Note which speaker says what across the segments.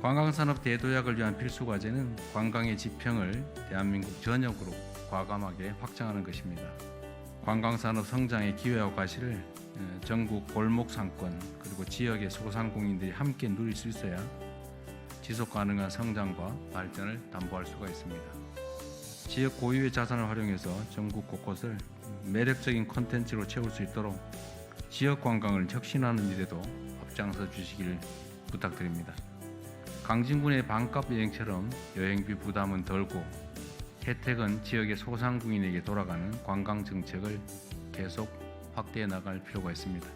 Speaker 1: 관광산업 대도약을 위한 필수 과제는 관광의 지평을 대한민국 전역으로 과감하게 확장하는 것입니다. 관광산업 성장의 기회와 과실을 전국 골목 상권 그리고 지역의 소상공인들이 함께 누릴 수 있어야 지속 가능한 성장과 발전을 담보할 수가 있습니다. 지역 고유의 자산을 활용해서 전국 곳곳을 매력적인 콘텐츠로 채울 수 있도록 지역 관광을 혁신하는 일에도 앞장서 주시길 부탁드립니다. 강진군의 반값 여행처럼 여행비 부담은 덜고 혜택은 지역의 소상공인에게 돌아가는 관광 정책을 계속 확대해 나갈 필요가 있습니다.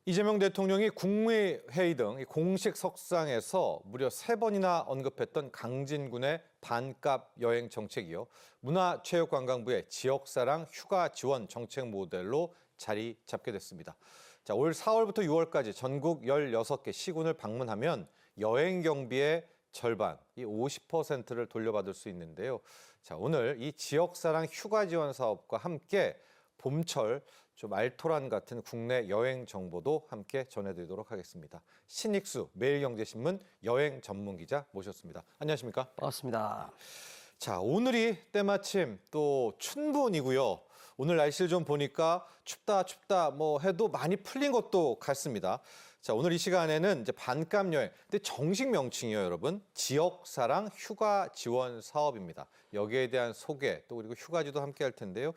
Speaker 2: 이재명 대통령이 국무회의 등 공식 석상에서 무려 3번이나 언급했던 강진군의 반값 여행 정책이요. 문화체육관광부의 지역사랑 휴가 지원 정책 모델로 자리 잡게 됐습니다. 자, 올 4월부터 6월까지 전국 16개 시군을 방문하면 여행 경비의 절반, 이 50%를 돌려받을 수 있는데요. 자, 오늘 이 지역사랑 휴가 지원 사업과 함께 봄철 좀 알토란 같은 국내 여행 정보도 함께 전해드리도록 하겠습니다. 신익수 매일경제신문 여행 전문 기자 모셨습니다. 안녕하십니까?
Speaker 3: 반갑습니다.
Speaker 2: 자, 오늘이 때마침 또 춘분이고요. 오늘 날씨를 좀 보니까 춥다 뭐 해도 많이 풀린 것도 같습니다. 자, 오늘 이 시간에는 이제 반값 여행, 근데 정식 명칭이요, 여러분. 지역사랑 휴가 지원 사업입니다. 여기에 대한 소개, 또 그리고 휴가지도 함께 할 텐데요.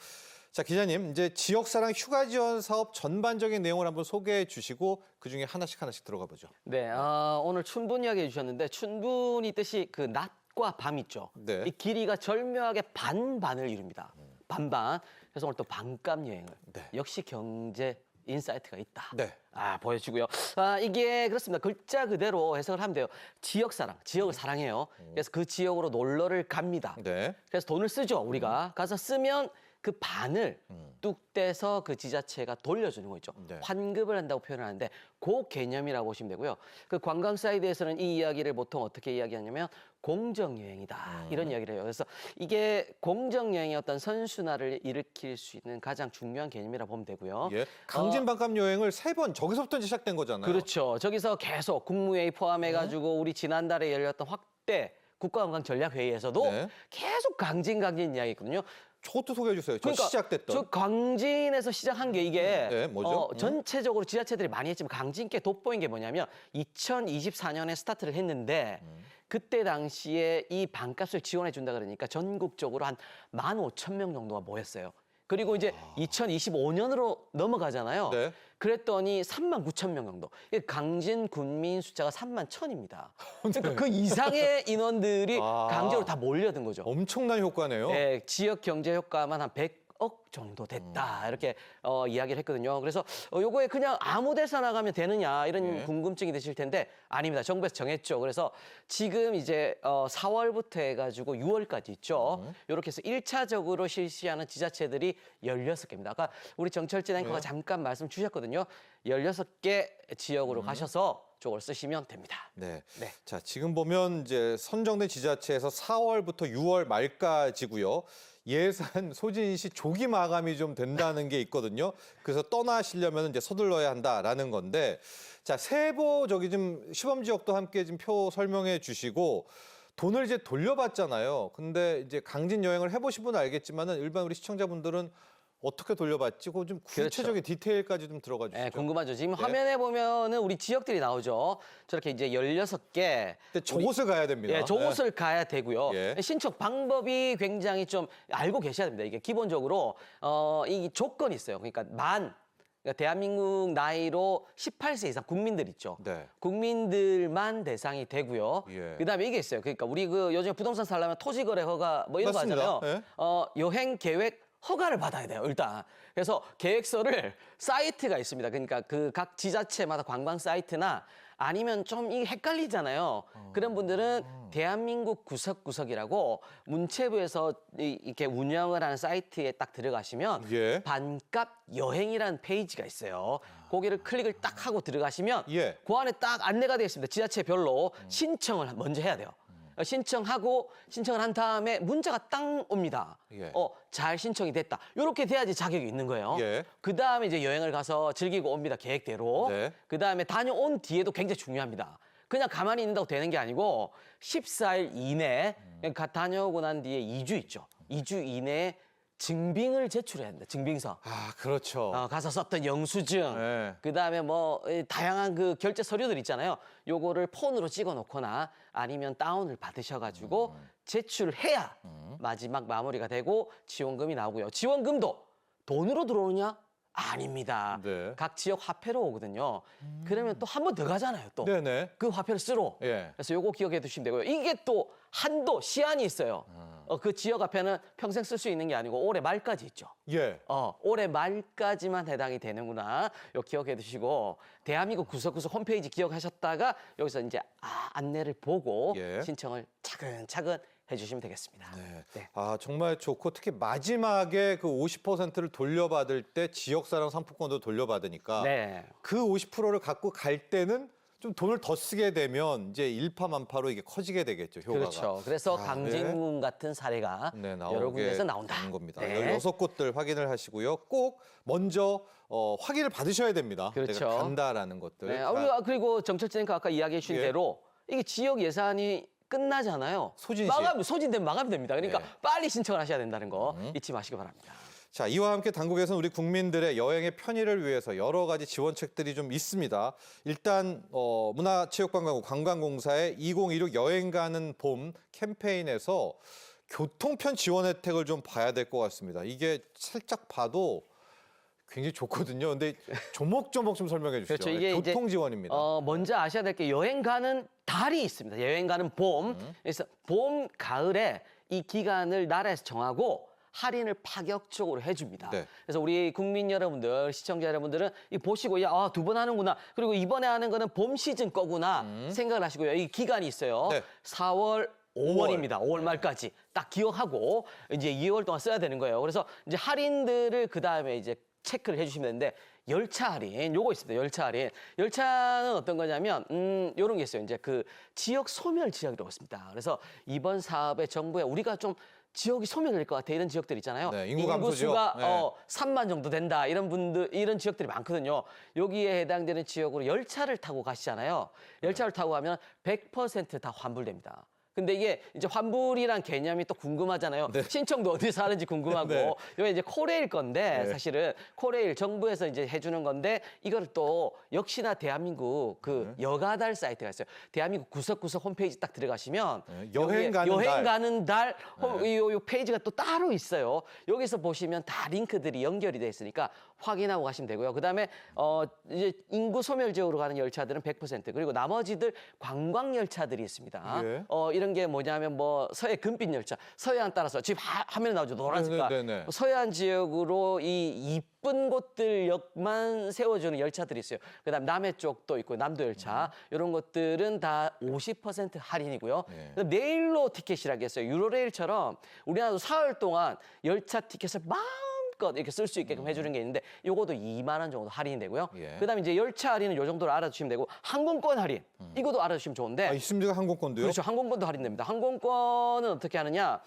Speaker 2: 자, 기자님, 이제 지역사랑 휴가 지원 사업 전반적인 내용을 한번 소개해 주시고 그중에 하나씩 들어가 보죠.
Speaker 3: 네, 오늘 춘분 이야기 해주셨는데 춘분이 뜻이 그 낮과 밤 있죠.
Speaker 2: 네.
Speaker 3: 이 길이가 절묘하게 반반을 이룹니다. 반반. 그래서 오늘 또 반값 여행을
Speaker 2: 네.
Speaker 3: 역시 경제 인사이트가 있다.
Speaker 2: 네.
Speaker 3: 보여주고요. 이게 그렇습니다. 글자 그대로 해석을 하면 돼요. 지역사랑, 지역을 사랑해요. 그래서 그 지역으로 놀러를 갑니다.
Speaker 2: 네.
Speaker 3: 그래서 돈을 쓰죠, 우리가. 가서 쓰면 그 반을 뚝 떼서 그 지자체가 돌려주는 거 있죠.
Speaker 2: 네.
Speaker 3: 환급을 한다고 표현하는데 그 개념이라고 보시면 되고요. 그 관광 사이드에서는 이 이야기를 보통 어떻게 이야기하냐면 공정여행이다. 이런 이야기를 해요. 그래서 이게 공정여행의 어떤 선순환을 일으킬 수 있는 가장 중요한 개념이라고 보면 되고요.
Speaker 2: 예. 강진 반값 여행을 3번 저기서부터 이제 시작된 거잖아요.
Speaker 3: 그렇죠. 저기서 계속 국무회의 포함해가지고 우리 지난달에 열렸던 확대 국가관광전략회의에서도
Speaker 2: 네.
Speaker 3: 계속 강진 이야기 있거든요.
Speaker 2: 저것도 소개해 주세요. 저 시작됐던.
Speaker 3: 저 강진에서 시작한 게 이게
Speaker 2: 네, 뭐죠?
Speaker 3: 전체적으로 지자체들이 많이 했지만 강진께 돋보인 게 뭐냐면 2024년에 스타트를 했는데 그때 당시에 이 반값을 지원해 준다 그러니까 전국적으로 한 15,000명 정도가 모였어요. 그리고 이제 2025년으로 넘어가잖아요.
Speaker 2: 네.
Speaker 3: 그랬더니 39,000명 정도. 강진 군민 숫자가 31,000입니다. 그러니까 그 이상의 인원들이 강진으로 다 몰려든 거죠.
Speaker 2: 엄청난 효과네요.
Speaker 3: 네, 지역 경제 효과만 한 100억 정도 됐다. 이렇게 이야기를 했거든요. 그래서 요거에 그냥 아무 데서 나가면 되느냐 이런
Speaker 2: 예.
Speaker 3: 궁금증이 드실 텐데 아닙니다. 정부에서 정했죠. 그래서 지금 이제 4월부터 해가지고 6월까지 있죠. 이렇게 해서 1차적으로 실시하는 지자체들이 16개입니다. 아까 우리 정철진 앵커가
Speaker 2: 예.
Speaker 3: 잠깐 말씀 주셨거든요. 16개 지역으로 가셔서 저걸 쓰시면 됩니다.
Speaker 2: 네.
Speaker 3: 네.
Speaker 2: 자, 지금 보면 이제 선정된 지자체에서 4월부터 6월 말까지고요. 예산 소진시 조기 마감이 좀 된다는 게 있거든요. 그래서 떠나시려면 이제 서둘러야 한다라는 건데, 자, 세부 저기 좀 시범 지역도 함께 좀 표 설명해 주시고 돈을 이제 돌려받잖아요. 근데 이제 강진 여행을 해보신 분은 알겠지만은 일반 우리 시청자분들은 어떻게 돌려받지? 그거 좀 구체적인 디테일까지 좀 들어가 주시죠.
Speaker 3: 네, 궁금하죠. 지금
Speaker 2: 네.
Speaker 3: 화면에 보면은 우리 지역들이 나오죠. 저렇게 이제 16개.
Speaker 2: 근데 저곳을 가야 됩니다.
Speaker 3: 예, 저곳을 가야 되고요.
Speaker 2: 예.
Speaker 3: 신청 방법이 굉장히 좀 알고 계셔야 됩니다. 이게 기본적으로 이 조건이 있어요. 그러니까 그러니까 대한민국 나이로 18세 이상 국민들 있죠.
Speaker 2: 네.
Speaker 3: 국민들만 대상이 되고요.
Speaker 2: 예.
Speaker 3: 그다음에 이게 있어요. 그러니까 우리 그 요즘 부동산 살려면 토지거래 허가 뭐 이런 거
Speaker 2: 맞습니다.
Speaker 3: 하잖아요.
Speaker 2: 예.
Speaker 3: 여행 계획 허가를 받아야 돼요, 일단. 그래서 계획서를 사이트가 있습니다. 그러니까 그 각 지자체마다 관광 사이트나 아니면 좀 이게 헷갈리잖아요. 그런 분들은 대한민국 구석구석이라고 문체부에서 이렇게 운영을 하는 사이트에 딱 들어가시면
Speaker 2: 예.
Speaker 3: 반값 여행이라는 페이지가 있어요. 거기를 클릭을 딱 하고 들어가시면
Speaker 2: 예.
Speaker 3: 그 안에 딱 안내가 되어 있습니다. 지자체별로 신청을 먼저 해야 돼요. 신청을 한 다음에 문자가 딱 옵니다.
Speaker 2: 예.
Speaker 3: 잘 신청이 됐다. 이렇게 돼야지 자격이 있는 거예요.
Speaker 2: 예.
Speaker 3: 그 다음에 이제 여행을 가서 즐기고 옵니다. 계획대로.
Speaker 2: 네.
Speaker 3: 그 다음에 다녀온 뒤에도 굉장히 중요합니다. 그냥 가만히 있는다고 되는 게 아니고 14일 이내 다녀오고 난 뒤에 2주 있죠. 2주 이내에 증빙을 제출해야 된다. 증빙서.
Speaker 2: 아, 그렇죠.
Speaker 3: 가서 썼던 영수증,
Speaker 2: 네.
Speaker 3: 그다음에 뭐 다양한 그 결제 서류들 있잖아요. 요거를 폰으로 찍어 놓거나 아니면 다운을 받으셔가지고 제출해야 마지막 마무리가 되고 지원금이 나오고요. 지원금도 돈으로 들어오느냐? 아닙니다.
Speaker 2: 네.
Speaker 3: 각 지역 화폐로 오거든요. 그러면 또 한 번 더 가잖아요. 또.
Speaker 2: 네네.
Speaker 3: 그 화폐를 쓰러.
Speaker 2: 예.
Speaker 3: 그래서 요거 기억해 두시면 되고요. 이게 또 한도, 시한이 있어요. 그 지역 화폐는 평생 쓸 수 있는 게 아니고 올해 말까지 있죠.
Speaker 2: 예.
Speaker 3: 올해 말까지만 해당이 되는구나. 요 기억해 두시고 대한민국 구석구석 홈페이지 기억하셨다가 여기서 이제 안내를 보고
Speaker 2: 예.
Speaker 3: 신청을 차근차근 해주시면 되겠습니다.
Speaker 2: 네.
Speaker 3: 네.
Speaker 2: 아, 정말 좋고 특히 마지막에 그 50%를 돌려받을 때 지역사랑 상품권도 돌려받으니까
Speaker 3: 네.
Speaker 2: 그 50%를 갖고 갈 때는 좀 돈을 더 쓰게 되면 이제 일파만파로 이게 커지게 되겠죠, 효과가.
Speaker 3: 그렇죠. 그래서
Speaker 2: 아,
Speaker 3: 강진군 같은 사례가
Speaker 2: 네,
Speaker 3: 여러 군데에서
Speaker 2: 나오게
Speaker 3: 나온다.
Speaker 2: 되는 겁니다.
Speaker 3: 네.
Speaker 2: 16곳들 확인을 하시고요. 꼭 먼저 확인을 받으셔야 됩니다.
Speaker 3: 그렇죠.
Speaker 2: 내가 간다라는 것들.
Speaker 3: 네.
Speaker 2: 자,
Speaker 3: 우리가 그리고 정철진님과 아까 이야기해 주신
Speaker 2: 예.
Speaker 3: 대로 이게 지역 예산이 끝나잖아요.
Speaker 2: 소진시.
Speaker 3: 소진되면 마감이 됩니다. 그러니까
Speaker 2: 네.
Speaker 3: 빨리 신청을 하셔야 된다는 거 잊지 마시기 바랍니다.
Speaker 2: 자, 이와 함께 당국에서는 우리 국민들의 여행의 편의를 위해서 여러 가지 지원책들이 좀 있습니다. 일단 문화체육관광부 관광공사의 2016 여행 가는 봄 캠페인에서 교통편 지원 혜택을 좀 봐야 될 것 같습니다. 이게 살짝 봐도 굉장히 좋거든요. 근데 조목조목 좀 설명해 주시죠.
Speaker 3: 그렇죠. 이게 이제,
Speaker 2: 교통 지원입니다.
Speaker 3: 먼저 아셔야 될 게 여행 가는 달이 있습니다. 여행 가는 봄. 그래서 봄, 가을에 이 기간을 나라에서 정하고 할인을 파격적으로 해줍니다.
Speaker 2: 네.
Speaker 3: 그래서 우리 국민 여러분들, 시청자 여러분들은 이 보시고 두 번 하는구나. 그리고 이번에 하는 거는 봄 시즌 거구나 생각을 하시고요. 이 기간이 있어요.
Speaker 2: 네.
Speaker 3: 4월, 5월입니다. 5월 말까지 딱 기억하고 이제 2월 동안 써야 되는 거예요. 그래서 이제 할인들을 그 다음에 이제 체크를 해주시면 되는데 열차 할인 요거 있습니다. 열차 할인. 열차는 어떤 거냐면 요런 게 있어요. 이제 그 지역 소멸 지역이라고 있습니다. 그래서 이번 사업에 정부에 우리가 좀 지역이 소멸될 것 같아 이런 지역들 있잖아요.
Speaker 2: 네, 인구 감소
Speaker 3: 인구수가
Speaker 2: 지역. 네.
Speaker 3: 3만 정도 된다 이런 지역들이 많거든요. 여기에 해당되는 지역으로 열차를 타고 가시잖아요. 열차를 타고 가면 100% 다 환불됩니다. 근데 이게 이제 환불이란 개념이 또 궁금하잖아요.
Speaker 2: 네.
Speaker 3: 신청도 어디서 하는지 궁금하고.
Speaker 2: 네.
Speaker 3: 이게 이제 코레일 건데
Speaker 2: 네.
Speaker 3: 사실은 코레일 정부에서 이제 해주는 건데 이걸 또 역시나 대한민국 그 여가달 사이트가 있어요. 대한민국 구석구석 홈페이지 딱 들어가시면
Speaker 2: 네, 여행
Speaker 3: 여기에
Speaker 2: 가는
Speaker 3: 여행
Speaker 2: 달.
Speaker 3: 가는 달 요 페이지가 또 따로 있어요. 여기서 보시면 다 링크들이 연결이 돼 있으니까 확인하고 가시면 되고요. 그다음에 이제 인구 소멸 지역으로 가는 열차들은 100% 그리고 나머지들 관광 열차들이 있습니다.
Speaker 2: 예.
Speaker 3: 이런 게 뭐냐면 뭐 서해 금빛 열차, 서해안 따라서 지금 화면에 나오죠. 노란 색깔.
Speaker 2: 네네네.
Speaker 3: 서해안 지역으로 이 이쁜 곳들 역만 세워주는 열차들이 있어요. 그다음 남해 쪽도 있고 남도 열차 이런 것들은 다 50% 할인이고요.
Speaker 2: 네.
Speaker 3: 그다음 내일로 티켓이라고 했어요. 유로레일처럼 우리나라도 사흘 동안 열차 티켓을 마음껏 이렇게 쓸 수 있게끔 해주는 게 있는데 요것도 2만 원 정도 할인이 되고요.
Speaker 2: 예.
Speaker 3: 그다음에 이제 열차 할인은 요 정도로 알아두시면 되고 항공권 할인 이것도 알아두시면 좋은데.
Speaker 2: 아, 있습니까? 항공권도요?
Speaker 3: 그렇죠. 항공권도 할인됩니다. 항공권은 어떻게 하느냐?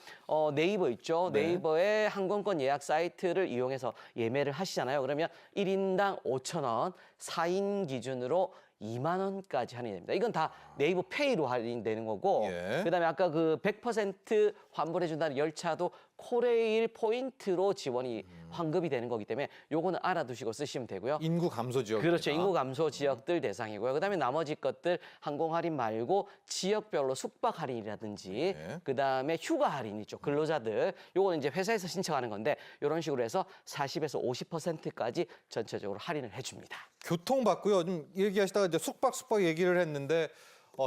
Speaker 3: 네이버 있죠.
Speaker 2: 네.
Speaker 3: 네이버의 항공권 예약 사이트를 이용해서 예매를 하시잖아요. 그러면 1인당 5,000원, 4인 기준으로 2만 원까지 할인이 됩니다. 이건 다 네이버 페이로 할인되는 거고
Speaker 2: 예.
Speaker 3: 그다음에 아까 그 100% 환불해 준다는 열차도 코레일 포인트로 지원이 환급이 되는 거기 때문에 요거는 알아두시고 쓰시면 되고요.
Speaker 2: 인구 감소 지역.
Speaker 3: 그렇죠. 인구 감소 지역들 대상이고요. 그다음에 나머지 것들 항공 할인 말고 지역별로 숙박 할인이라든지
Speaker 2: 네.
Speaker 3: 그다음에 휴가 할인 있죠. 근로자들 요거는 이제 회사에서 신청하는 건데 이런 식으로 해서 40에서 50%까지 전체적으로 할인을 해줍니다.
Speaker 2: 교통 받고요. 좀 얘기하시다가 이제 숙박 얘기를 했는데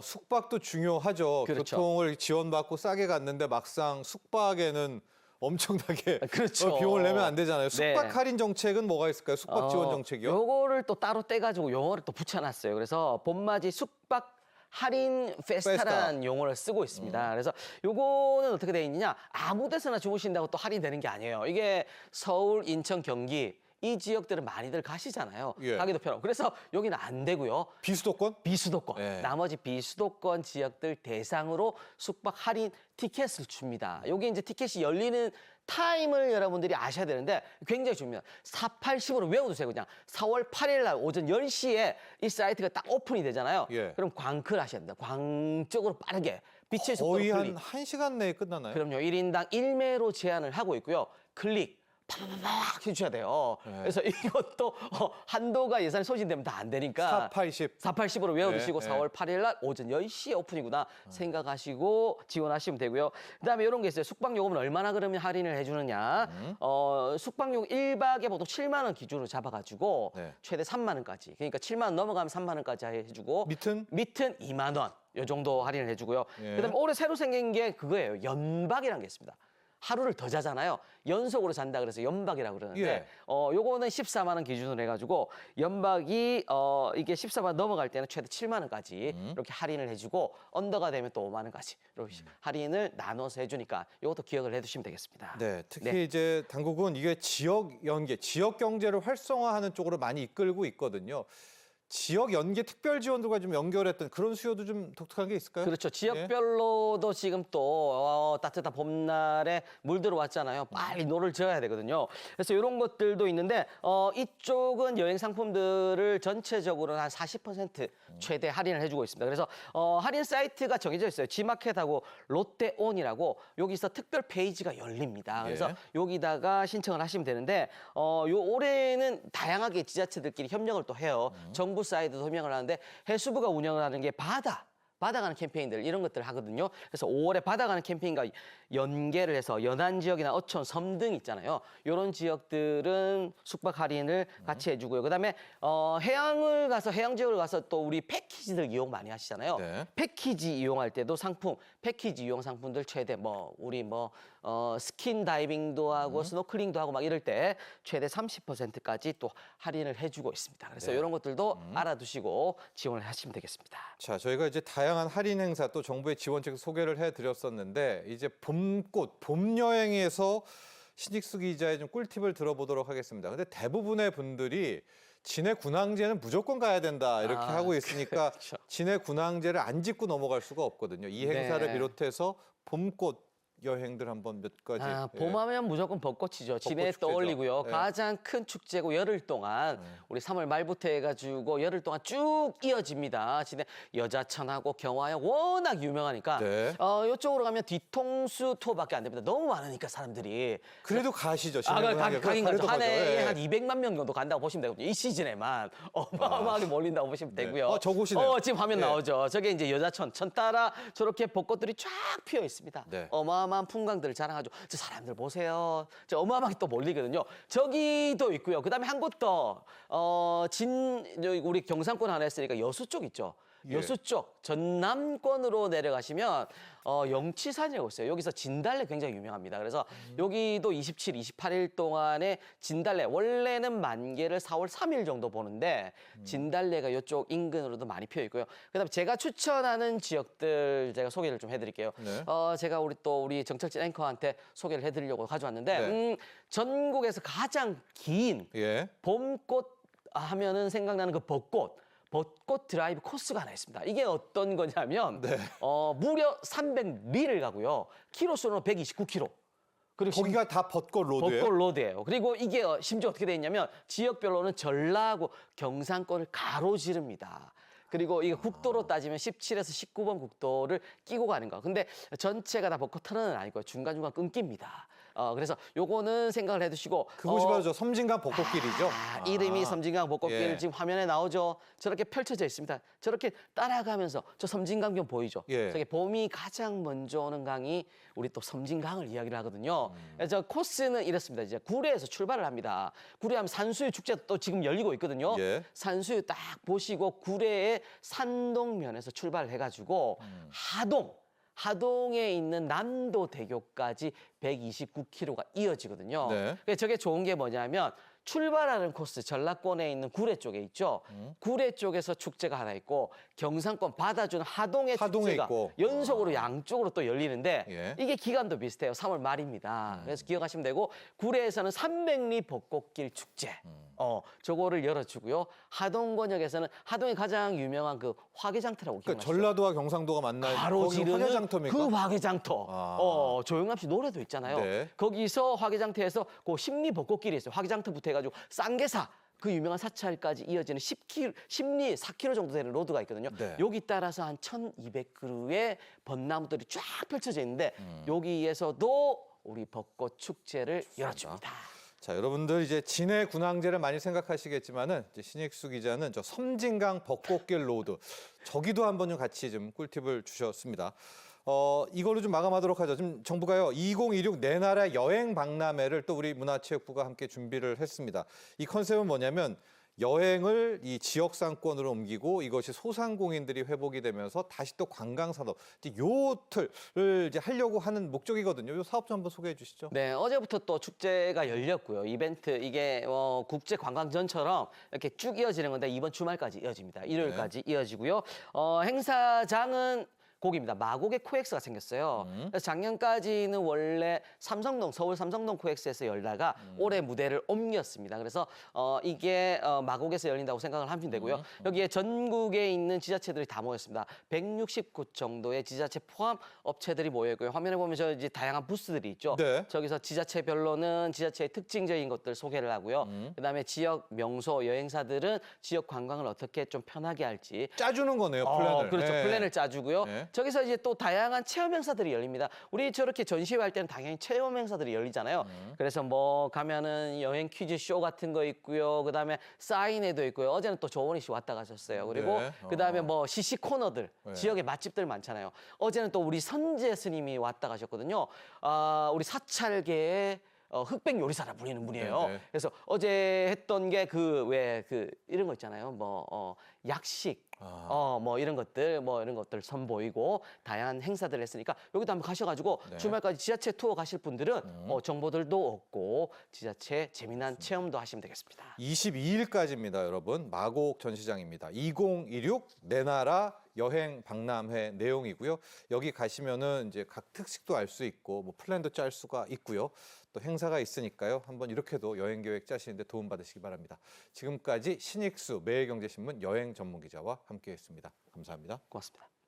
Speaker 2: 숙박도 중요하죠.
Speaker 3: 그렇죠.
Speaker 2: 교통을 지원받고 싸게 갔는데 막상 숙박에는 엄청나게
Speaker 3: 그렇죠.
Speaker 2: 비용을 내면 안 되잖아요.
Speaker 3: 네.
Speaker 2: 숙박 할인 정책은 뭐가 있을까요? 숙박 지원 정책이요?
Speaker 3: 요거를 또 따로 떼가지고 용어를 또 붙여놨어요. 그래서 봄맞이 숙박 할인 페스타라는 용어를 쓰고 있습니다. 그래서 요거는 어떻게 돼 있느냐? 아무 데서나 주무신다고 또 할인되는 게 아니에요. 이게 서울, 인천, 경기 이 지역들은 많이들 가시잖아요.
Speaker 2: 예.
Speaker 3: 가기도 편하고. 그래서 여기는 안 되고요.
Speaker 2: 비수도권?
Speaker 3: 비수도권,
Speaker 2: 네.
Speaker 3: 나머지 비수도권 지역들 대상으로 숙박 할인 티켓을 줍니다. 요게 이제 티켓이 열리는 타임을 여러분들이 아셔야 되는데 굉장히 중요합니다. 480으로 외워두세요. 그냥 4월 8일 날 오전 10시에 이 사이트가 딱 오픈이 되잖아요.
Speaker 2: 예.
Speaker 3: 그럼 광클 하셔야 됩니다. 광 쪽으로 빠르게 빛의 속도로
Speaker 2: 거의
Speaker 3: 클릭.
Speaker 2: 한 1시간 내에 끝나나요?
Speaker 3: 그럼요. 1인당 1매로 제한을 하고 있고요. 클릭. 팍팍팍 해주셔야 돼요.
Speaker 2: 네.
Speaker 3: 그래서 이것도 한도가 예산이 소진되면 다 안 되니까
Speaker 2: 480.
Speaker 3: 480으로 외워두시고
Speaker 2: 네,
Speaker 3: 4월 8일 날 오전 10시에 오픈이구나 생각하시고 지원하시면 되고요. 그다음에 이런 게 있어요. 숙박요금은 얼마나 그러면 할인을 해주느냐. 숙박요금 1박에 보통 7만 원 기준으로 잡아가지고
Speaker 2: 네.
Speaker 3: 최대 3만 원까지. 그러니까 7만 원 넘어가면 3만 원까지 해주고
Speaker 2: 밑은?
Speaker 3: 밑은 2만 원. 요 정도 할인을 해주고요.
Speaker 2: 예.
Speaker 3: 그다음에 올해 새로 생긴 게 그거예요. 연박이라는 게 있습니다. 하루를 더 자잖아요. 연속으로 잔다 그래서 연박이라고 그러는데
Speaker 2: 예.
Speaker 3: 요거는 14만 원 기준으로 해가지고 연박이 이게 14만 원 넘어갈 때는 최대 7만 원까지 이렇게 할인을 해주고 언더가 되면 또 5만 원까지 이렇게 할인을 나눠서 해주니까 이것도 기억을 해두시면 되겠습니다.
Speaker 2: 네, 특히
Speaker 3: 네.
Speaker 2: 이제 당국은 이게 지역 연계, 지역 경제를 활성화하는 쪽으로 많이 이끌고 있거든요. 지역 연계 특별 지원들과 좀 연결했던 그런 수요도 좀 독특한 게 있을까요?
Speaker 3: 그렇죠. 지역별로도 지금 또 따뜻한 봄날에 물 들어왔잖아요. 빨리 노를 지어야 되거든요. 그래서 이런 것들도 있는데 이쪽은 여행 상품들을 전체적으로 한 40% 최대 할인을 해주고 있습니다. 그래서 할인 사이트가 정해져 있어요. G마켓하고 롯데온이라고 여기서 특별 페이지가 열립니다. 그래서
Speaker 2: 예.
Speaker 3: 여기다가 신청을 하시면 되는데 요 올해는 다양하게 지자체들끼리 협력을 또 해요. 정부 사이드도 협력을 하는데 해수부가 운영을 하는 게 바다 가는 캠페인들 이런 것들을 하거든요. 그래서 5월에 바다 가는 캠페인과 연계를 해서 연안 지역이나 어촌, 섬 등 있잖아요. 이런 지역들은 숙박 할인을 같이 해주고요. 그다음에 해양을 가서 해양 지역을 가서 또 우리 패키지들 이용 많이 하시잖아요.
Speaker 2: 네.
Speaker 3: 패키지 이용할 때도 상품, 패키지 이용 상품들 최대 우리 스킨 다이빙도 하고 스노클링도 하고 막 이럴 때 최대 30%까지 또 할인을 해주고 있습니다. 그래서
Speaker 2: 네.
Speaker 3: 이런 것들도 알아두시고 지원을 하시면 되겠습니다.
Speaker 2: 자, 저희가 이제 다양한 할인 행사 또 정부의 지원책 소개를 해드렸었는데 이제 봄꽃, 봄 여행에서 신익수 기자의 좀 꿀팁을 들어보도록 하겠습니다. 근데 대부분의 분들이 진해 군항제는 무조건 가야 된다 이렇게 하고 있으니까
Speaker 3: 그렇죠.
Speaker 2: 진해 군항제를 안 짚고 넘어갈 수가 없거든요. 이 행사를
Speaker 3: 네.
Speaker 2: 비롯해서 봄꽃 여행들 한번 몇 가지. 예.
Speaker 3: 봄하면 무조건 벚꽃이죠. 진해
Speaker 2: 축제죠.
Speaker 3: 떠올리고요.
Speaker 2: 네.
Speaker 3: 가장 큰 축제고 열흘 동안 우리 3월 말부터 해가지고 열흘 동안 쭉 이어집니다. 진해 여자천하고 경화역 워낙 유명하니까
Speaker 2: 네.
Speaker 3: 이쪽으로 가면 뒤통수 투어밖에 안 됩니다. 너무 많으니까 사람들이.
Speaker 2: 그래도 가시죠. 진해
Speaker 3: 가긴
Speaker 2: 군항제.
Speaker 3: 가죠.
Speaker 2: 그래도
Speaker 3: 한 해에
Speaker 2: 가죠. 예.
Speaker 3: 한 200만 명 정도 간다고 보시면 되거든요. 이 시즌에만 어마어마하게 몰린다고 보시면
Speaker 2: 네.
Speaker 3: 되고요.
Speaker 2: 저곳이네요.
Speaker 3: 지금 화면
Speaker 2: 예.
Speaker 3: 나오죠. 저게 이제 여자천, 천 따라 저렇게 벚꽃들이 쫙 피어 있습니다.
Speaker 2: 네.
Speaker 3: 어마어마한 풍광들을 자랑하죠. 저 사람들 보세요. 저 어마어마하게 또 몰리거든요. 저기도 있고요. 그다음에 한 곳 더 우리 경상권 하나 했으니까 여수 쪽 있죠.
Speaker 2: 예.
Speaker 3: 여수 쪽 전남권으로 내려가시면 영치산이라고 있어요. 여기서 진달래 굉장히 유명합니다. 그래서 여기도 27, 28일 동안에 진달래 원래는 만개를 4월 3일 정도 보는데 진달래가 이쪽 인근으로도 많이 피어 있고요. 그다음에 제가 추천하는 지역들 제가 소개를 좀 해드릴게요.
Speaker 2: 네.
Speaker 3: 제가 우리 정철진 앵커한테 소개를 해드리려고 가져왔는데
Speaker 2: 네.
Speaker 3: 전국에서 가장 긴
Speaker 2: 예.
Speaker 3: 봄꽃 하면은 생각나는 그 벚꽃 드라이브 코스가 하나 있습니다. 이게 어떤 거냐면
Speaker 2: 네.
Speaker 3: 무려 300리를 가고요. 키로수는 129km. 그리고
Speaker 2: 거기가 다 벚꽃 로드예요.
Speaker 3: 벚꽃 로드예요. 그리고 이게 심지어 어떻게 돼 있냐면 지역별로는 전라하고 경상권을 가로지릅니다. 그리고 이게 국도로 따지면 17에서 19번 국도를 끼고 가는 거. 근데 전체가 다 벚꽃 터널은 아니고요. 중간중간 끊깁니다. 그래서 요거는 생각을 해두시고
Speaker 2: 그곳이 바로 저 섬진강 벚꽃길이죠.
Speaker 3: 이름이 섬진강 벚꽃길
Speaker 2: 예.
Speaker 3: 지금 화면에 나오죠. 저렇게 펼쳐져 있습니다. 저렇게 따라가면서 저 섬진강변 보이죠.
Speaker 2: 예.
Speaker 3: 저게 봄이 가장 먼저 오는 강이 우리 또 섬진강을 이야기를 하거든요. 그래서 코스는 이렇습니다. 이제 구례에서 출발을 합니다. 구례하면 산수유 축제도 또 지금 열리고 있거든요.
Speaker 2: 예.
Speaker 3: 산수유 딱 보시고 구례의 산동면에서 출발을 해가지고 하동에 있는 남도대교까지 129km가 이어지거든요.
Speaker 2: 네.
Speaker 3: 그래서 저게 좋은 게 뭐냐면 출발하는 코스 전라권에 있는 구례 쪽에 있죠. 구례 쪽에서 축제가 하나 있고 경상권 받아주는 하동의
Speaker 2: 하동에
Speaker 3: 축제가
Speaker 2: 있고.
Speaker 3: 연속으로 양쪽으로 또 열리는데
Speaker 2: 예.
Speaker 3: 이게 기간도 비슷해요. 3월 말입니다. 그래서 기억하시면 되고 구례에서는 300리 벚꽃길 축제. 저거를 열어주고요. 하동권역에서는 하동이 가장 유명한 그 화개장터라고
Speaker 2: 그러니까
Speaker 3: 기억하시죠?
Speaker 2: 전라도와 경상도가 만날 거기
Speaker 3: 가로지르는
Speaker 2: 화개장터입니까?
Speaker 3: 그 화개장터.
Speaker 2: 아.
Speaker 3: 조영남 씨 노래도 있잖아요.
Speaker 2: 네.
Speaker 3: 거기서 화개장터에서 그 십리 벚꽃길이 있어요. 화개장터부터 해가지고 쌍계사 그 유명한 사찰까지 이어지는 10리 4km 정도 되는 로드가 있거든요.
Speaker 2: 네.
Speaker 3: 여기 따라서 한 1,200그루의 벚나무들이 쫙 펼쳐져 있는데 여기에서도 우리 벚꽃 축제를 열어줍니다.
Speaker 2: 자, 여러분들 이제 진해 군항제를 많이 생각하시겠지만은 이제 신익수 기자는 저 섬진강 벚꽃길 로드 저기도 한번 좀 같이 좀 꿀팁을 주셨습니다. 이걸로 좀 마감하도록 하죠. 지금 정부가요 2026 내 나라 여행 박람회를 또 우리 문화체육부가 함께 준비를 했습니다. 이 컨셉은 뭐냐면 여행을 이 지역 상권으로 옮기고 이것이 소상공인들이 회복이 되면서 다시 또 관광 산업 이제 요 틀을 이제 하려고 하는 목적이거든요. 요 사업 좀 한번 소개해 주시죠.
Speaker 3: 네, 어제부터 또 축제가 열렸고요. 이벤트 이게 국제 관광전처럼 이렇게 쭉 이어지는 건데 이번 주말까지 이어집니다. 일요일까지 이어지고요. 행사장은 곡입니다. 마곡에 코엑스가 생겼어요. 그래서 작년까지는 원래 삼성동 서울 삼성동 코엑스에서 열다가 올해 무대를 옮겼습니다. 그래서 이게 마곡에서 열린다고 생각을 하면 되고요. 여기에 전국에 있는 지자체들이 다 모였습니다. 169 정도의 지자체 포함 업체들이 모여 있고요. 화면에 보면 저 이제 다양한 부스들이 있죠.
Speaker 2: 네.
Speaker 3: 저기서 지자체별로는 지자체의 특징적인 것들 소개를 하고요. 그다음에 지역 명소 여행사들은 지역 관광을 어떻게 좀 편하게 할지
Speaker 2: 짜주는 거네요, 플랜을.
Speaker 3: 그렇죠.
Speaker 2: 네.
Speaker 3: 플랜을 짜주고요.
Speaker 2: 네.
Speaker 3: 저기서 이제 또 다양한 체험 행사들이 열립니다. 우리 저렇게 전시회 할 때는 당연히 체험 행사들이 열리잖아요. 그래서 뭐 가면은 여행 퀴즈 쇼 같은 거 있고요. 그다음에 사인회도 있고요. 어제는 또 조원희 씨 왔다 가셨어요. 그리고
Speaker 2: 네.
Speaker 3: 그다음에 뭐 시시 코너들,
Speaker 2: 네.
Speaker 3: 지역의 맛집들 많잖아요. 어제는 또 우리 선재 스님이 왔다 가셨거든요. 우리 사찰계의 흑백 요리사라 불리는 분이에요.
Speaker 2: 네, 네.
Speaker 3: 그래서 어제 했던 게 이런 거 있잖아요. 약식, 뭐 이런 것들 선보이고 다양한 행사들을 했으니까 여기도 한번 가셔가지고
Speaker 2: 네.
Speaker 3: 주말까지 지자체 투어 가실 분들은 정보들도 얻고 지자체 재미난 체험도 하시면 되겠습니다.
Speaker 2: 22일까지입니다, 여러분. 마곡 전시장입니다. 2026 내 나라 여행 박람회 내용이고요. 여기 가시면은 이제 각 특식도 알 수 있고 뭐 플랜도 짤 수가 있고요. 또 행사가 있으니까요. 한번 이렇게도 여행 계획 짜시는데 도움 받으시기 바랍니다. 지금까지 신익수 매일경제신문 여행 전문 기자와 함께했습니다. 감사합니다.
Speaker 3: 고맙습니다.